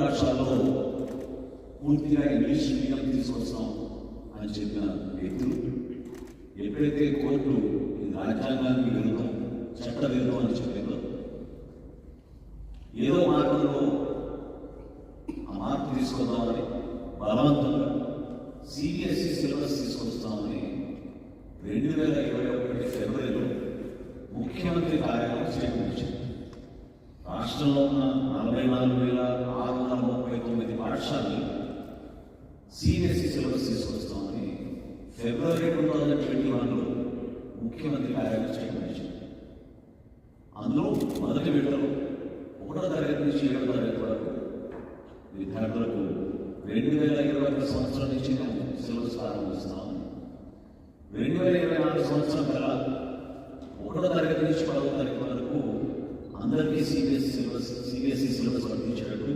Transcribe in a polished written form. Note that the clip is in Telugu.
పాఠశాలలో పూర్తిగా ఇంగ్లీష్ మీడియం తీసుకొస్తాం అని చెప్పిన వ్యక్తులు ఎప్పుడైతే కోర్టు ఇది రాజ్యాంగానికి విరుద్ధం, చట్ట విరుద్ధం అని చెప్పిందో ఏదో మార్గంలో ఆ మార్పు తీసుకొద్దామని బలవంతంగా సిబిఎస్ఈ సిలబస్ తీసుకొస్తామని 2021 ఫిబ్రవరిలో ముఖ్యమంత్రి కార్యాలయం స్టేట్మెంట్ ఇచ్చింది. రాష్ట్రంలో ఉన్న 44,639 పాఠశాలలు సిబిఎస్ఈ సిలబస్ తీసుకొస్తామని ఫిబ్రవరి 2021లో ముఖ్యమంత్రి కార్యాలయం స్టేట్మెంట్ ఇచ్చింది. అందులో మొదటి విడతలో 1వ తరగతి నుంచి 7వ తరగతి వరకు విద్యార్థులకు 2021 సంవత్సరం నుంచి సిలబస్ ప్రారంభిస్తామని, 2024 సంవత్సరం కల్లా 1వ తరగతి నుంచి 10వ తరగతి వరకు అందరికీ సిబిఎస్ఈ సిలబస్ వర్తించేటట్టు